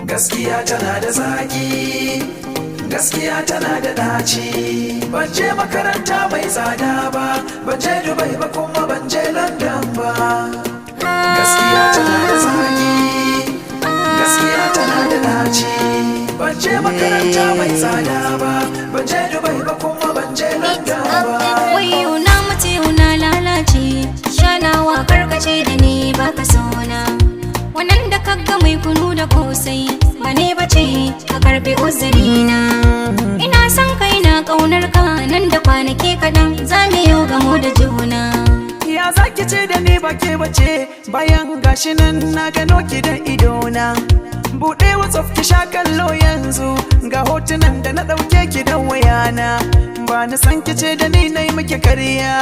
Gaskiya tana da zaki, gaskiya tana da daci. Ban je makaranta mai tsada ba, ban je Dubai ba kuma ban je London ba. Gaskiya tana da zaki, gaskiya tana da daci. Ban je makaranta mai tsada ba, ban je Dubai ba kuma ban je London ba. Wayo na mace na lalace, shanawa karkace da ni baka sona. Wannan da kaga mai kunu da kosai ba ne bace ka karbi uzurina. Ina son kai na kaunar ka nan da kwanaki kadan za mu yi gamo da juna. Ya zaki ce da ni ba ke bace bayan gashi nan na gano ki da idona. Buɗe WhatsApp ki sha kallo yanzu ga hotunan da na ɗauke ki da wayana. Ba na san ki ce da ni nayi miki karya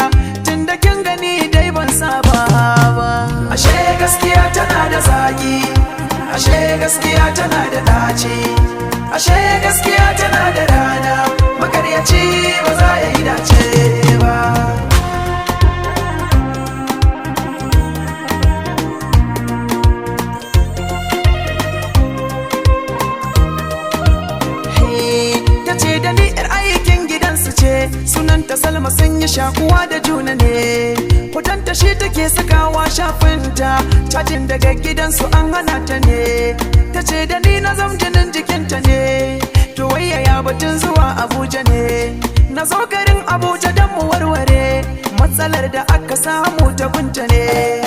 tun da kin gani dai ban saba ba. Ashe gaskiya tana da zaki, ashe gaskiya tana da ɗaci, ashe gaskiya tana da rana, makaryaci ba za ya yi dace ba. Ce da ni yar aikin gidansu ce, sunanta Salma sun yi shakuwa da juna ne. Hotonta shi take sakawa shafinta, cajin daga gidansu an hana ta ne. Ta ce da ni na jinin jikinta ne, to wayaya batun zuwa Abuja ne. Na zo garin Abuja don mu warware matsalar da aka samu ta gunta ne.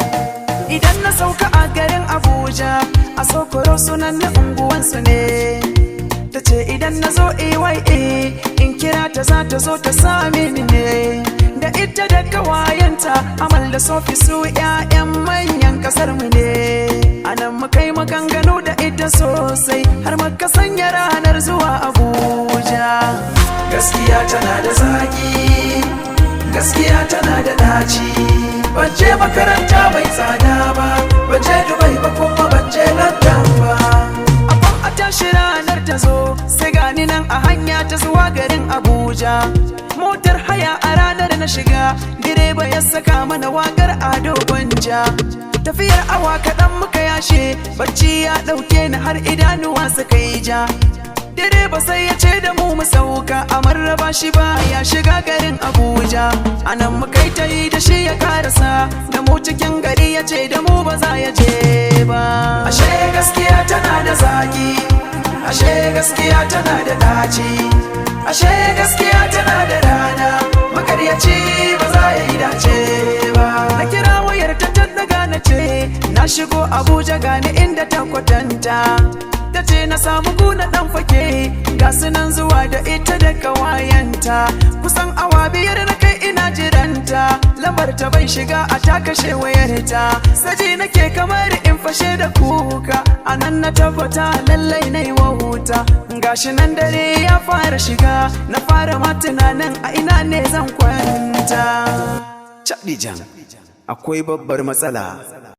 Idan na sauka a garin Abuja, a Sokoro sunan na unguwansu ne. Ta ce idan na zo AYA in kira ta za ta zo ta same ni ne. Da ita da kawayenta Amal da Sofi su 'ya'yan manyan kasar mu ne. Anan muka yi maganganu da ita sosai har muka sanya ranar zuwa Abuja. Gaskiya tana da zaki, gaskiya tana da daci. Ban je makaranta mai tsada ba, ban je Dubai ba kuma ban je London ba. A tashi ranar ta zo sai gani nan a hanya ta zuwa garin Abuja. Motar haya a ranar na shiga, direba ya saka mana wakar Ado Gwanja. Tafiyar awa kaɗan muka yashe, bacci ya ɗauke ni har idanuwa suka yi ja. Direba sai ya ce da mu sauka a marraba shi ba ya shiga garin Abuja. Anan muka yi ta yi da shi ya karasa, da mu cikin gari ya ce da mu ba za ya je ba. Ashe gaskiya tana da zaki, ashe gaskiya tana da daci, ashe gaskiya tana da rana, makaryaci ba za ya yi dace ba. Na kira wayar ta daga na ce na shigo Abuja gani inda ta kwatanta. Ta ce na samu kuna dan fake ga sunan zuwa da ita da kawayenta. Kusan awa biyar na kai ina jiranta, lambar ta bai shiga a ta kashe wayarta. Saji nake kamar in fashe da kuka, anan na tabbata lallai na yi wahuta. Gashi nan dare ya fara shiga, na fara ma tunanin a ina ne zan kwanta. Chadijan, akwai babbar matsala.